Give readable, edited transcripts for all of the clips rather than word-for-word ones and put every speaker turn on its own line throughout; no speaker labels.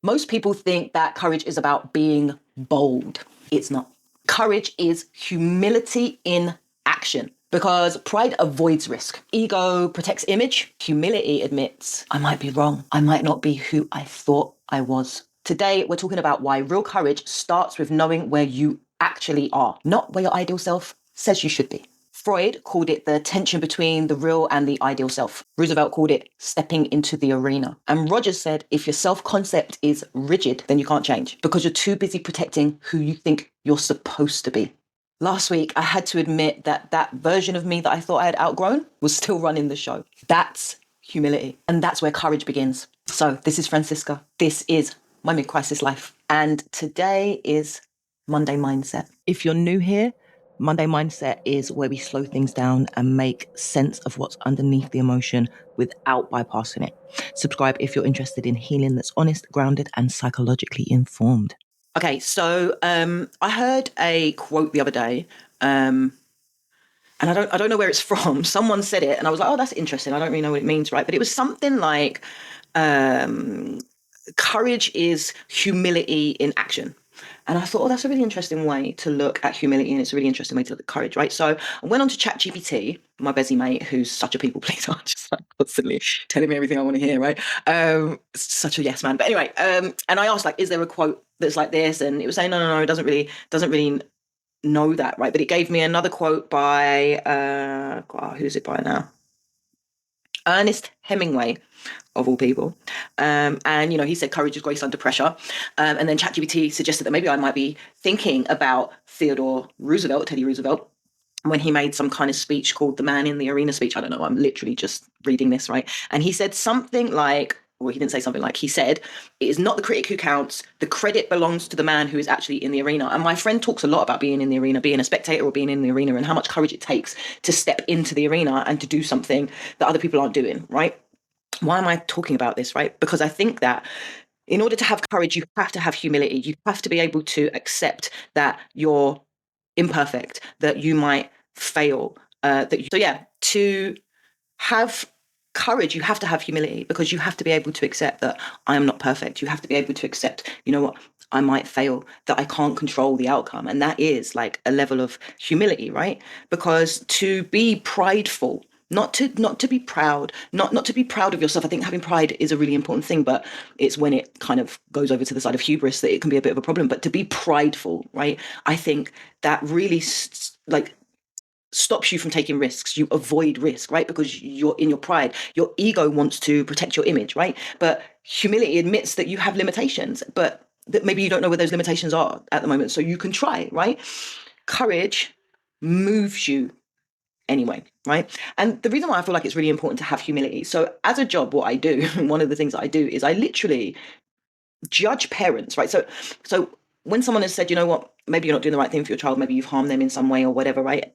Most people think that courage is about being bold. It's not. Courage is humility in action, because pride avoids risk. Ego protects image. Humility admits, I might be wrong. I might not be who I thought I was. Today, we're talking about why real courage starts with knowing where you actually are, not where your ideal self says you should be. Freud called it the tension between the real and the ideal self. Roosevelt called it stepping into the arena. And Rogers said, if your self-concept is rigid, then you can't change because you're too busy protecting who you think you're supposed to be. Last week, I had to admit that that version of me that I thought I had outgrown was still running the show. That's humility. And that's where courage begins. So this is Francisca. This is my mid-crisis life. And today is Monday Mindset. If you're new here, Monday Mindset is where we slow things down and make sense of what's underneath the emotion without bypassing it. Subscribe if you're interested in healing that's honest, grounded, and psychologically informed. Okay, so I heard a quote the other day, and I don't know where it's from. Someone said it, and I was like, oh, that's interesting. I don't really know what it means, right? But it was something like, courage is humility in action. And I thought, oh, that's a really interesting way to look at humility, and it's a really interesting way to look at courage, right? So I went on to ChatGPT, my busy mate, who's such a people pleaser, just like constantly telling me everything I want to hear, right? Such a yes man. But anyway, and I asked, like, is there a quote that's like this? And it was saying, no, it doesn't really know that, right? But it gave me another quote by, who's it by now? Ernest Hemingway, of all people. And, he said courage is grace under pressure. And then ChatGPT suggested that maybe I might be thinking about Theodore Roosevelt, Teddy Roosevelt, when he made some kind of speech called the Man in the Arena speech. I don't know, I'm literally just reading this, right? And he said something like, well, he didn't say something like, he said, it is not the critic who counts. The credit belongs to the man who is actually in the arena. And my friend talks a lot about being in the arena, being a spectator or being in the arena, and how much courage it takes to step into the arena and to do something that other people aren't doing, right? Why am I talking about this, right? Because I think that in order to have courage, you have to have humility. You have to be able to accept that you're imperfect, that you might fail, to have courage, you have to have humility, because you have to be able to accept that I am not perfect. You have to be able to accept, you know what, I might fail, that I can't control the outcome. And that is like a level of humility, right? Because to be prideful, not to be proud, not to be proud of yourself. I think having pride is a really important thing, but it's when it kind of goes over to the side of hubris that it can be a bit of a problem. But to be prideful, right? I think that really stops you from taking risks. You avoid risk, right? Because you're in your pride. Your ego wants to protect your image, right? But humility admits that you have limitations, but that maybe you don't know where those limitations are at the moment. So you can try, right? Courage moves you anyway, right? And the reason why I feel like it's really important to have humility. So as a job, what I do, one of the things that I do is I literally judge parents, right? So when someone has said, you know what, maybe you're not doing the right thing for your child, maybe you've harmed them in some way or whatever, right?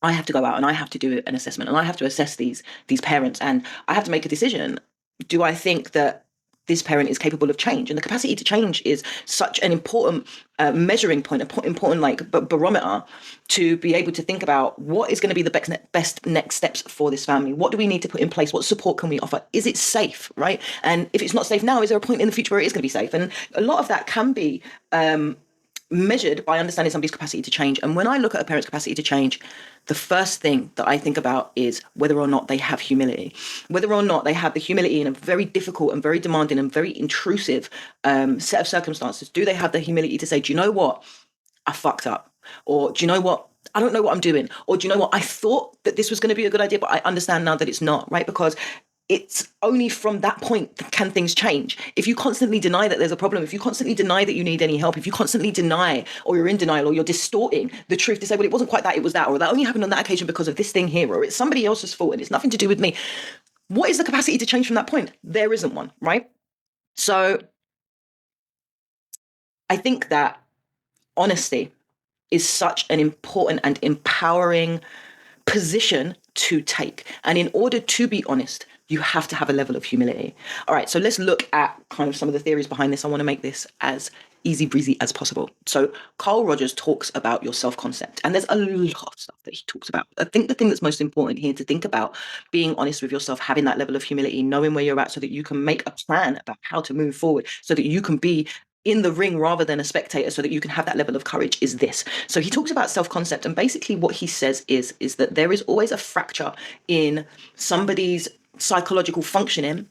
I have to go out and I have to do an assessment, and I have to assess these parents, and I have to make a decision. Do I think that this parent is capable of change? And the capacity to change is such an important measuring point, important barometer to be able to think about what is going to be the best next steps for this family. What do we need to put in place? What support can we offer? Is it safe, right? And if it's not safe now, is there a point in the future where it is going to be safe? And a lot of that can be measured by understanding somebody's capacity to change. And when I look at a parent's capacity to change, the first thing that I think about is whether or not they have humility, whether or not they have the humility in a very difficult and very demanding and very intrusive set of circumstances. Do they have the humility to say, do you know what? I fucked up. Or do you know what? I don't know what I'm doing. Or do you know what? I thought that this was going to be a good idea, but I understand now that it's not, right? Because it's only from that point can things change. If you constantly deny that there's a problem, if you constantly deny that you need any help, if you constantly deny, or you're in denial, or you're distorting the truth to say, well, it wasn't quite that, it was that, or that only happened on that occasion because of this thing here, or it's somebody else's fault and it's nothing to do with me. What is the capacity to change from that point? There isn't one, right? So I think that honesty is such an important and empowering position to take. And in order to be honest, you have to have a level of humility. All right, so let's look at kind of some of the theories behind this. I want to make this as easy breezy as possible. So Carl Rogers talks about your self-concept, and there's a lot of stuff that he talks about. I think the thing that's most important here to think about, being honest with yourself, having that level of humility, knowing where you're at so that you can make a plan about how to move forward, so that you can be in the ring rather than a spectator, so that you can have that level of courage, is this. So he talks about self-concept, and basically what he says is that there is always a fracture in somebody's psychological functioning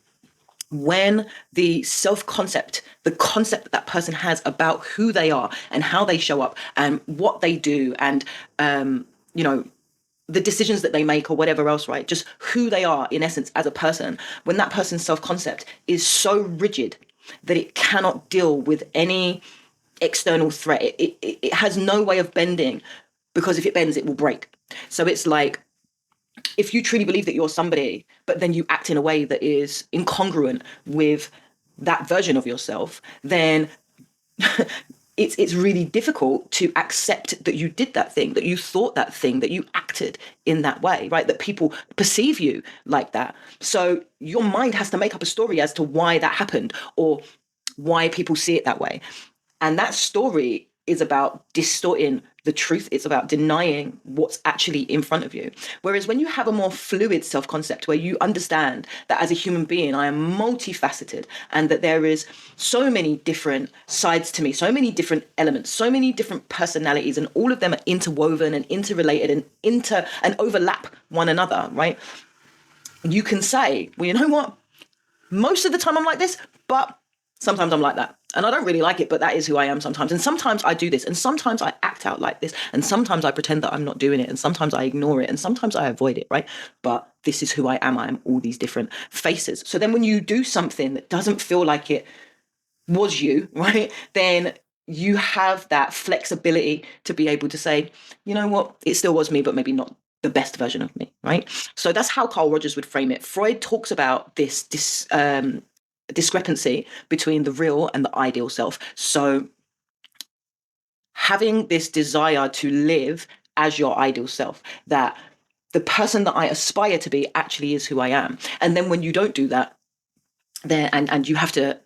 when the self-concept, the concept that person has about who they are and how they show up and what they do, and the decisions that they make or whatever else, right? Just who they are in essence as a person. When that person's self-concept is so rigid that it cannot deal with any external threat, it has no way of bending, because if it bends, it will break. So it's like, if you truly believe that you're somebody, but then you act in a way that is incongruent with that version of yourself, then it's really difficult to accept that you did that thing, that you thought that thing, that you acted in that way, right? That people perceive you like that. So your mind has to make up a story as to why that happened or why people see it that way. And that story is about distorting the truth. It's about denying what's actually in front of you. Whereas when you have a more fluid self-concept, where you understand that as a human being, I am multifaceted, and that there is so many different sides to me, so many different elements, so many different personalities, and all of them are interwoven and interrelated and overlap one another, right? You can say, well, you know what? Most of the time I'm like this, but sometimes I'm like that. And I don't really like it, but that is who I am sometimes. And sometimes I do this, and sometimes I act out like this, and sometimes I pretend that I'm not doing it, and sometimes I ignore it, and sometimes I avoid it, right? But this is who I am. I am all these different faces. So then when you do something that doesn't feel like it was you, right, then you have that flexibility to be able to say, you know what, it still was me, but maybe not the best version of me, right? So that's how Carl Rogers would frame it. Freud talks about this discrepancy between the real and the ideal self. So having this desire to live as your ideal self, that the person that I aspire to be actually is who I am. And then when you don't do that, then and you have to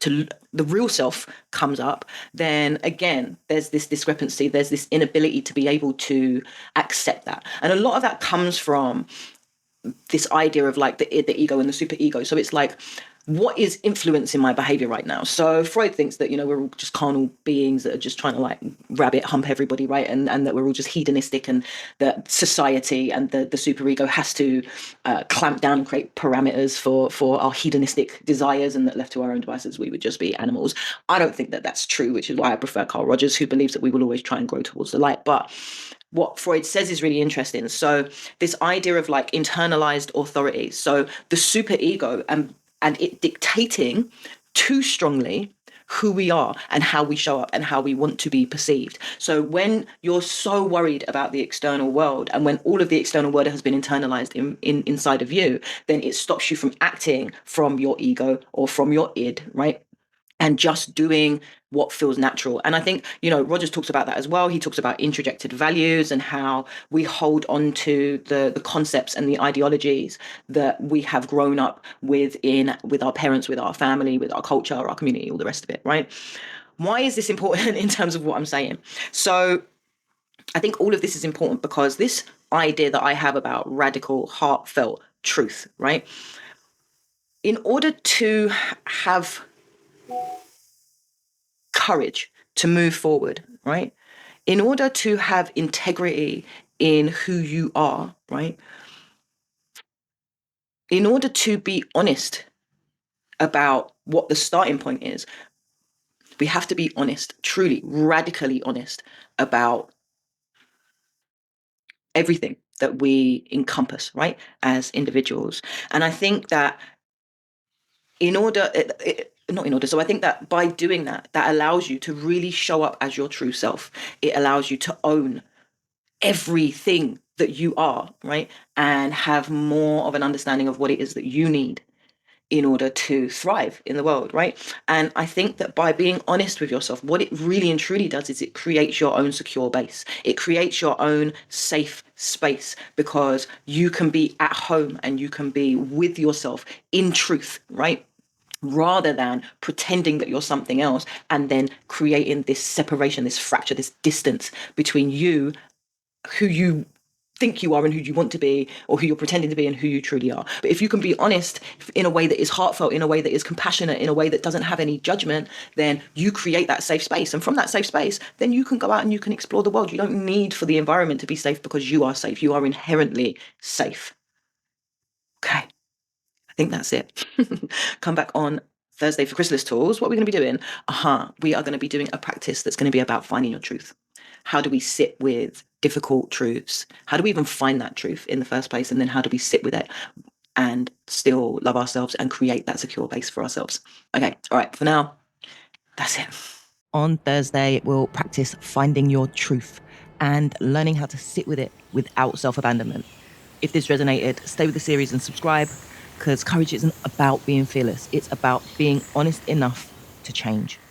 the real self comes up, then again there's this discrepancy, there's this inability to be able to accept that. And a lot of that comes from this idea of like the ego and the super ego. So it's like, what is influencing my behavior right now? So Freud thinks that, we're all just carnal beings that are just trying to like rabbit hump everybody, right? And that we're all just hedonistic, and that society and the superego has to clamp down and create parameters for our hedonistic desires, and that left to our own devices, we would just be animals. I don't think that that's true, which is why I prefer Carl Rogers, who believes that we will always try and grow towards the light. But what Freud says is really interesting. So this idea of like internalized authority, so the superego and it dictating too strongly who we are and how we show up and how we want to be perceived. So when you're so worried about the external world, and when all of the external world has been internalized inside of you, then it stops you from acting from your ego or from your id, right? And just doing what feels natural. And I think, Rogers talks about that as well. He talks about introjected values and how we hold on to the concepts and the ideologies that we have grown up with our parents, with our family, with our culture, our community, all the rest of it, right? Why is this important in terms of what I'm saying? So I think all of this is important because this idea that I have about radical, heartfelt truth, right? In order to have courage to move forward, right? In order to have integrity in who you are, right? In order to be honest about what the starting point is, we have to be honest, truly, radically honest about everything that we encompass, right, as individuals. And I think that so I think that by doing that, that allows you to really show up as your true self. It allows you to own everything that you are, right? And have more of an understanding of what it is that you need in order to thrive in the world, right? And I think that by being honest with yourself, what it really and truly does is it creates your own secure base. It creates your own safe space, because you can be at home and you can be with yourself in truth, right? Rather than pretending that you're something else and then creating this separation, this fracture, this distance between you, who you think you are and who you want to be, or who you're pretending to be and who you truly are. But if you can be honest in a way that is heartfelt, in a way that is compassionate, in a way that doesn't have any judgment, then you create that safe space. And from that safe space, then you can go out and you can explore the world. You don't need for the environment to be safe, because you are safe. You are inherently safe. Okay. I think that's it. Come back on Thursday for Chrysalis Tools. What are we going to be doing? We are going to be doing a practice that's going to be about finding your truth. How do we sit with difficult truths? How do we even find that truth in the first place? And then how do we sit with it and still love ourselves and create that secure base for ourselves? Okay. All right. For now, that's it. On Thursday, we'll practice finding your truth and learning how to sit with it without self-abandonment. If this resonated, stay with the series and subscribe, because courage isn't about being fearless. It's about being honest enough to change.